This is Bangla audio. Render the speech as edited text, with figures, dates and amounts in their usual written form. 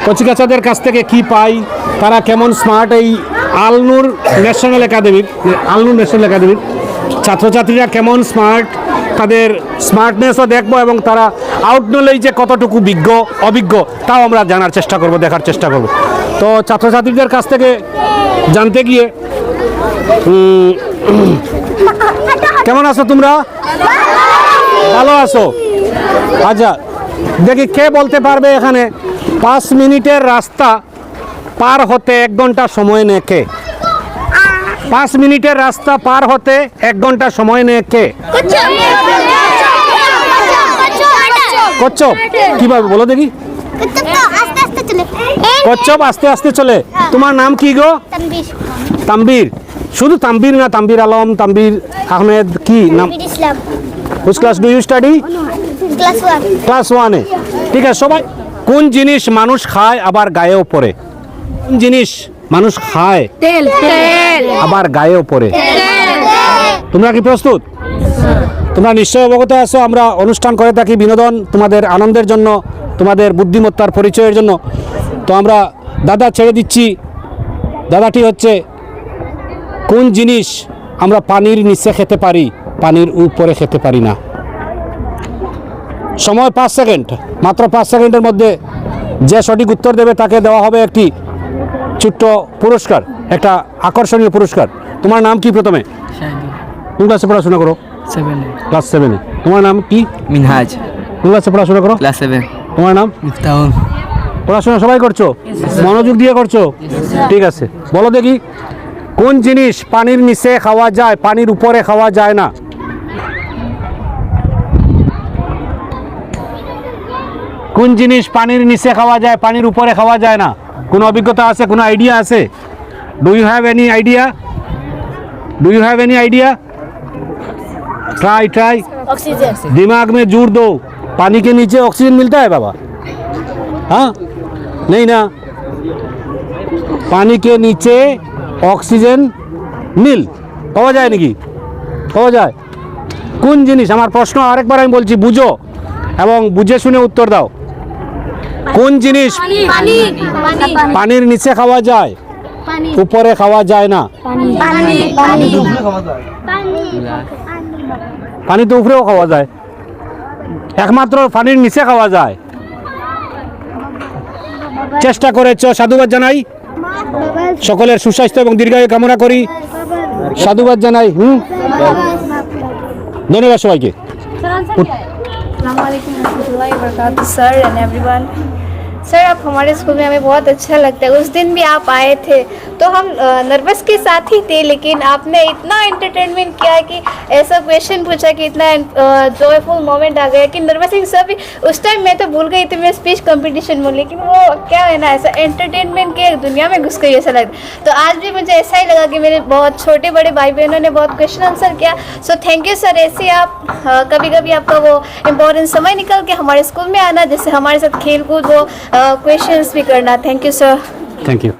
কচিকাচাদের কাছ থেকে কি পাই, তারা কেমন স্মার্ট এই আলনুর ন্যাশনাল একাডেমির ছাত্রছাত্রীরা কেমন স্মার্ট, তাদের স্মার্টনেসও দেখবো এবং তারা আউট নলেজে কতটুকু অভিজ্ঞ তাও আমরা জানার চেষ্টা করব, দেখার চেষ্টা করব। তো ছাত্রছাত্রীদের কাছ থেকে জানতে গিয়ে কেমন আছো তোমরা? ভালো আছো? আচ্ছা, দেখি কে বলতে পারবে এখানে 5 মিনিটের রাস্তা পার হতে 1 ঘন্টা সময় নেয় কে? 5 মিনিটের রাস্তা পার হতে 1 ঘন্টা সময় নেয় কে? কচ্ছপ। কিভাবে বলো দেখি? কচ্ছপ আস্তে আস্তে চলে। তোমার নাম কি গো? তানবীর। শুধু তানবীর না, তানবীর আলম, তানবীর আহমেদ, কি নাম? Which class do you study? Class 1 এ। ঠিক আছে সবাই। কোন জিনিস মানুষ খায় আবার গায়েও পড়ে? কোন জিনিস মানুষ খায় আবার গায়েও পড়ে? তোমরা কি প্রস্তুত? তোমরা নিশ্চয় অবগত আছো আমরা অনুষ্ঠান করে থাকি বিনোদন, তোমাদের আনন্দের জন্য, তোমাদের বুদ্ধিমত্তার পরিচয়ের জন্য। তো আমরা দাদা ছেড়ে দিচ্ছি। দাদাটি হচ্ছে কোন জিনিস আমরা পানির নিচে খেতে পারি, পানির উপরে খেতে পারি না? সময় 5 সেকেন্ড, মাত্র 5 সেকেন্ডের মধ্যে যে সঠিক উত্তর দেবে তাকে দেওয়া হবে একটি ছোট্ট পুরস্কার, একটা আকর্ষণীয় পুরস্কার। তোমার নাম কি প্রথমে? কোন ক্লাসে পড়াশোনা করো? 7 ক্লাস 7 এ। তোমার নাম কি? মিনহাজ কোন ক্লাসে পড়াশোনা করো? ক্লাস 7 তোমার নাম? মিফতাহুল পড়াশোনা সবাই করছো? মনোযোগ দিয়ে করছো? ঠিক আছে, বলো দেখি কোন জিনিস পানির নিচে খাওয়া যায়, পানির উপরে খাওয়া যায় না? কোন জিনিস পানির নিচে খাওয়া যায়, পানির উপরে খাওয়া যায় না? কোনো অভিজ্ঞতা আছে, কোনো আইডিয়া আছে? Do you have any idea? Do you have any idea? Try try. Oxygen. दिमाग में जोर दो। पानी के नीचे ऑक्सीजन मिलता है बाबा? हाँ नहीं ना, पानी के नीचे ऑक्सीजन मिल পাওয়া যায় নাকি? পাওয়া যায়। কোন জিনিস, আমার প্রশ্ন আরেকবার আমি বলছি, বুঝো এবং বুঝে শুনে উত্তর দাও। কোন জিনিস পানির নিচে খাওয়া যায়, উপরে খাওয়া যায় না? পানি তো উপরেও খাওয়া যায়, একমাত্র পানির নিচে খাওয়া যায়। চেষ্টা করেছো, সাধুবাদ জানাই। সকলের সুস্বাস্থ্য এবং দীর্ঘায়ু কামনা করি, সাধুবাদ জানাই। ধন্যবাদ সবাইকে। Sir and everyone. सर आप हमारे स्कूल में हमें बहुत अच्छा लगता है। उस दिन भी आप आए थे तो हम नर्वस के साथ ही थे, लेकिन आपने इतना एंटरटेनमेंट किया कि ऐसा क्वेश्चन पूछा कि इतना जॉयफुल मोमेंट आ गया कि नर्वसिंग सब उस टाइम मैं तो भूल गई थी मैं स्पीच कंपटीशन में, लेकिन वो क्या है ना, ऐसा एंटरटेनमेंट के दुनिया में घुस गई ऐसा लगता। तो आज भी मुझे ऐसा ही लगा कि मेरे बहुत छोटे बड़े भाई बहनों ने बहुत क्वेश्चन आंसर किया। So thank you sir. ऐसे आप कभी कभी आपका वो इम्पोर्टेंट समय निकल के हमारे स्कूल में आना, जैसे हमारे साथ खेल कूद हो, क्वेश्चंस भी करना। Thank you sir. Thank you.